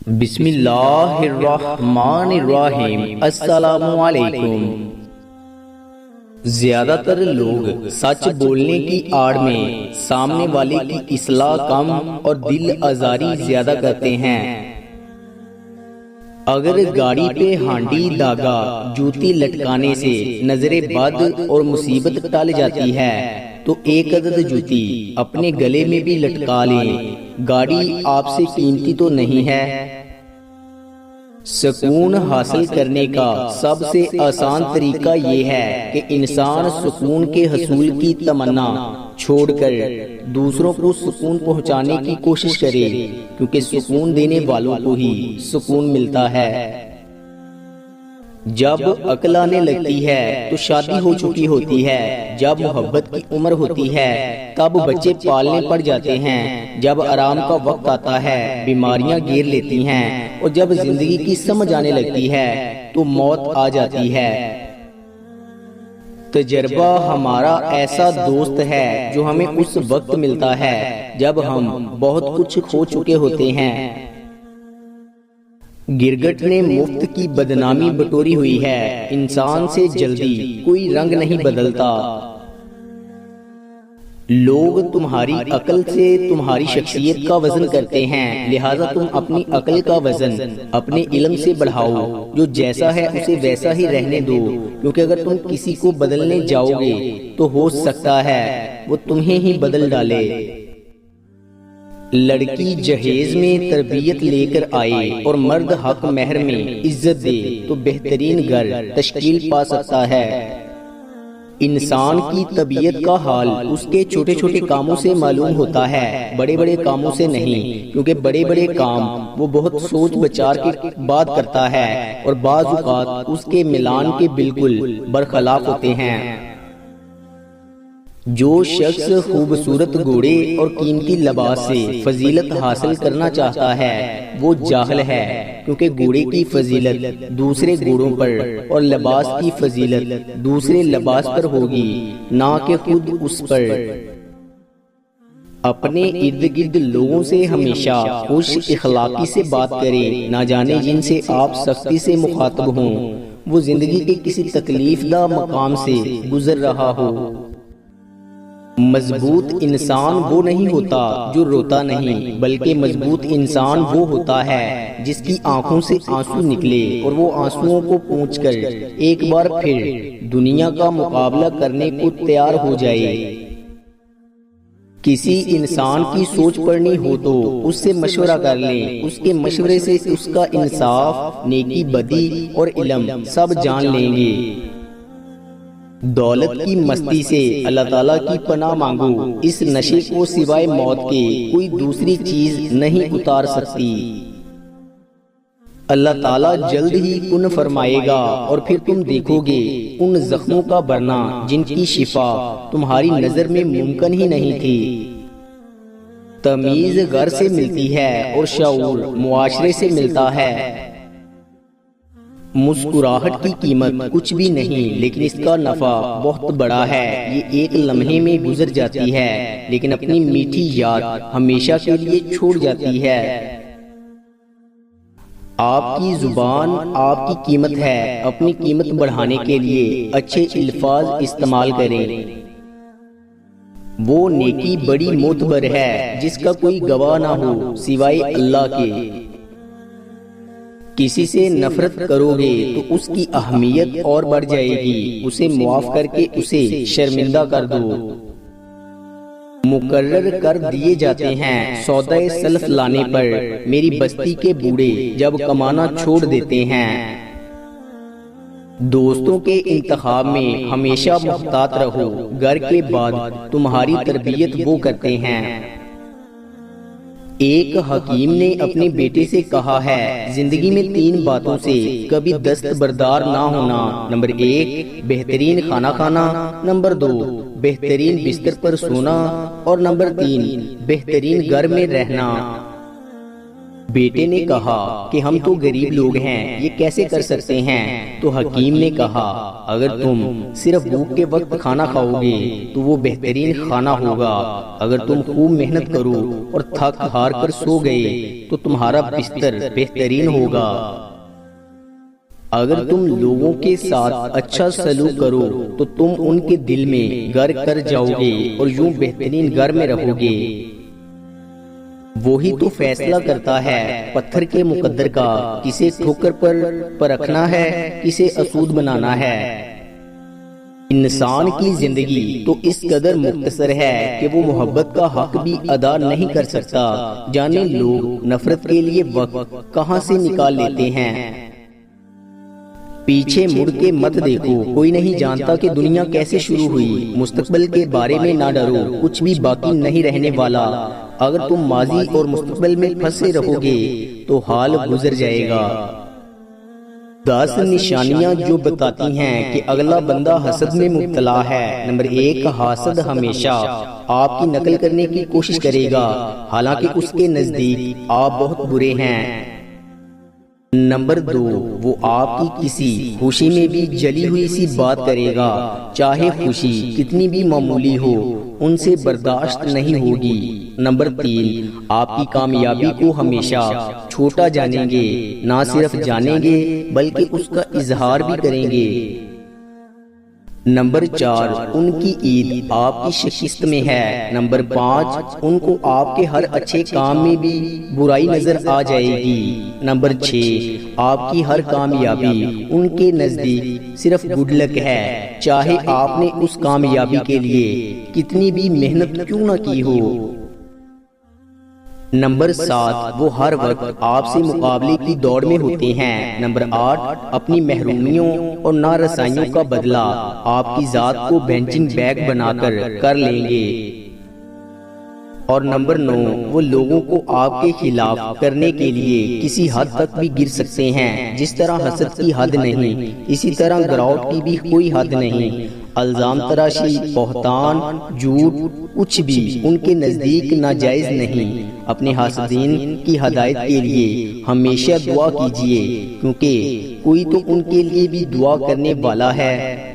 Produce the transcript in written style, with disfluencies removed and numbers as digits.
بسم اللہ الرحمن الرحیم۔ السلام علیکم۔ زیادہ تر لوگ سچ بولنے کی آڑ میں سامنے والے کی اصلاح کم اور دل آزاری زیادہ کرتے ہیں۔ اگر گاڑی پہ ہانڈی داغا جوتی لٹکانے سے نظر بد اور مصیبت ٹل جاتی ہے تو ایک عدد جوتی اپنے گلے میں بھی لٹکا لیں، گاڑی آپ سے قیمتی تو نہیں ہے۔ سکون حاصل کرنے کا سب سے آسان طریقہ یہ ہے کہ انسان سکون کے حصول کی تمنا چھوڑ کر دوسروں کو سکون پہنچانے کی کوشش کرے، کیونکہ سکون دینے والوں کو ہی سکون ملتا ہے۔ جب عقل آنے لگتی ہے تو شادی ہو چکی ہوتی ہے، جب محبت کی عمر ہوتی ہے تب بچے پالنے پڑ جاتے ہیں، جب آرام کا وقت آتا ہے بیماریاں گھیر لیتی ہیں، اور جب زندگی کی سمجھ آنے لگتی ہے تو موت آ جاتی ہے۔ تجربہ ہمارا ایسا دوست ہے جو ہمیں اس وقت ملتا ہے جب ہم بہت کچھ کھو چکے ہوتے ہیں۔ گرگٹ نے مفت کی بدنامی بٹوری ہوئی ہے، انسان سے جلدی کوئی رنگ نہیں بدلتا۔ لوگ تمہاری عقل سے تمہاری شخصیت کا وزن کرتے ہیں، لہذا تم اپنی عقل کا وزن اپنے علم سے بڑھاؤ، جو جیسا ہے اسے ویسا ہی رہنے دو، کیونکہ اگر تم کسی کو بدلنے جاؤ گے تو ہو سکتا ہے وہ تمہیں ہی بدل ڈالے۔ لڑکی جہیز میں تربیت لے کر آئے اور مرد حق مہر میں عزت دے تو بہترین گھر تشکیل پا سکتا ہے۔ انسان کی طبیعت کا حال اس کے چھوٹے چھوٹے کاموں سے معلوم ہوتا ہے، بڑے بڑے کاموں سے نہیں، کیونکہ بڑے بڑے کام وہ بہت سوچ بچار کے بعد کرتا ہے اور بعض اوقات اس کے ملان کے بالکل برخلاف ہوتے ہیں۔ جو شخص خوبصورت گھوڑے اور قیمتی لباس سے فضیلت حاصل کرنا چاہتا ہے وہ جاہل ہے، کیونکہ گھوڑے کی فضیلت دوسرے گھوڑوں پر اور لباس کی فضیلت دوسرے لباس پر ہوگی، نہ کہ خود اس پر۔ اپنے ارد گرد لوگوں سے ہمیشہ خوش اخلاقی سے بات کریں، نہ جانے جن سے آپ سختی سے مخاطب ہوں وہ زندگی کے کسی تکلیف دہ مقام سے گزر رہا ہو۔ مضبوط انسان وہ نہیں ہوتا جو روتا نہیں، بلکہ مضبوط انسان وہ ہوتا ہے جس کی آنکھوں سے آنسو نکلے اور وہ آنسوؤں کو پونچھ کر ایک بار پھر دنیا کا مقابلہ کرنے کو تیار ہو جائے۔ کسی انسان کی سوچ پڑھنی ہو تو اس سے مشورہ کر لیں، اس کے مشورے سے اس کا انصاف، نیکی بدی اور علم سب جان لیں گے۔ دولت کی مستی سے اللہ تعالیٰ کی پناہ مانگو، اس نشے کو سوائے موت کے کوئی دوسری چیز نہیں اتار سکتی۔ اللہ تعالیٰ جلد ہی کن فرمائے گا اور پھر تم دیکھو گے ان زخموں کا بھرنا جن کی شفا تمہاری نظر میں ممکن ہی نہیں تھی۔ تمیز گھر سے ملتی ہے اور شعور معاشرے سے ملتا ہے۔ مسکراہٹ کی قیمت کچھ بھی نہیں، لیکن اس کا نفع بہت بڑا ہے، یہ ایک لمحے میں گزر جاتی ہے لیکن اپنی میٹھی یاد ہمیشہ کے لیے چھوڑ جاتی ہے۔ آپ کی زبان آپ کی قیمت ہے، اپنی قیمت بڑھانے کے لیے اچھے الفاظ استعمال کریں۔ وہ نیکی بڑی معتبر ہے جس کا کوئی گواہ نہ ہو سوائے اللہ کے۔ کسی سے نفرت کرو گے تو اس کی اہمیت اور بڑھ جائے گی، اسے معاف کر کے اسے شرمندہ کر دو۔ مقرر کر دیے جاتے ہیں سودہ سلف لانے پر، میری بستی کے بوڑھے جب کمانا چھوڑ دیتے ہیں۔ دوستوں کے انتخاب میں ہمیشہ محتاط رہو، گھر کے بعد تمہاری تربیت وہ کرتے ہیں۔ ایک حکیم نے اپنے بیٹے سے کہا ہے زندگی میں 3 باتوں سے کبھی دستبردار نہ ہونا، نمبر 1 بہترین کھانا کھانا، نمبر 2 بہترین بستر پر سونا، اور نمبر 3 بہترین گھر میں رہنا۔ بیٹے نے کہا کہ ہم تو غریب لوگ ہیں، یہ کیسے کر سکتے ہیں؟ تو حکیم نے کہا اگر تم صرف بھوک کے وقت کھانا کھاؤ گے تو وہ بہترین کھانا ہوگا، اگر تم خوب محنت کرو اور تھک ہار کر سو گئے تو تمہارا بستر بہترین ہوگا، اگر تم لوگوں کے ساتھ اچھا سلوک کرو تو تم ان کے دل میں گھر کر جاؤ گے اور یوں بہترین گھر میں رہو گے۔ وہی تو فیصلہ کرتا ہے پتھر کے مقدر کا، کسے ٹھوکر پر پرکھنا ہے، کسے اسود بنانا ہے۔ انسان کی زندگی تو اس قدر مختصر ہے کہ وہ محبت کا حق بھی ادا نہیں کر سکتا، جانے لوگ نفرت کے لیے وقت کہاں سے نکال لیتے ہیں۔ پیچھے مڑ کے مت دیکھو، کوئی نہیں جانتا کہ دنیا کیسے شروع ہوئی، مستقبل کے بارے میں نہ ڈرو، کچھ بھی باقی نہیں رہنے والا، اگر تم ماضی اور مستقبل میں پھنسے رہو گے تو حال گزر جائے گا۔ 10 نشانیاں جو بتاتی ہیں کہ اگلا بندہ حسد میں مبتلا ہے۔ نمبر 1، حاسد ہمیشہ آپ کی نقل کرنے کی کوشش کرے گا، حالانکہ اس کے نزدیک آپ بہت برے ہیں۔ نمبر 2، وہ آپ کی کسی خوشی میں بھی جلی ہوئی سی بات کرے گا، چاہے خوشی کتنی بھی معمولی ہو، ان سے برداشت نہیں ہوگی۔ نمبر 3، آپ کی کامیابی کو ہمیشہ چھوٹا جانیں گے، نہ صرف جانیں گے بلکہ اس کا اظہار بھی کریں گے۔ نمبر 4، ان کی عید آپ کی شکست میں ہے۔ نمبر 5، ان کو آپ کے ہر اچھے کام میں بھی برائی نظر آ جائے گی۔ نمبر 6، آپ کی ہر کامیابی ان کے نزدیک صرف گڈ لک ہے، چاہے آپ نے اس کامیابی کے لیے کتنی بھی محنت کیوں نہ کی ہو۔ نمبر 7، وہ ہر وقت آپ سے مقابلے کی دوڑ میں ہوتے ہیں۔ نمبر 8، اپنی محرومیوں اور نارسائیوں کا بدلہ آپ کی ذات کو بینچنگ بیگ بنا کر لیں گے۔ اور نمبر 9، وہ لوگوں کو آپ کے خلاف کرنے کے لیے کسی حد تک بھی گر سکتے ہیں، جس طرح حسد کی حد نہیں، اسی طرح گراوٹ کی بھی کوئی حد نہیں۔ الزام تراشی، بہتان، جھوٹ، کچھ بھی ان کے نزدیک ناجائز نہیں۔ اپنے حاسدین کی ہدایت کے لیے ہمیشہ دعا کیجیے، کیونکہ کوئی تو ان کے لیے بھی دعا کرنے والا ہے۔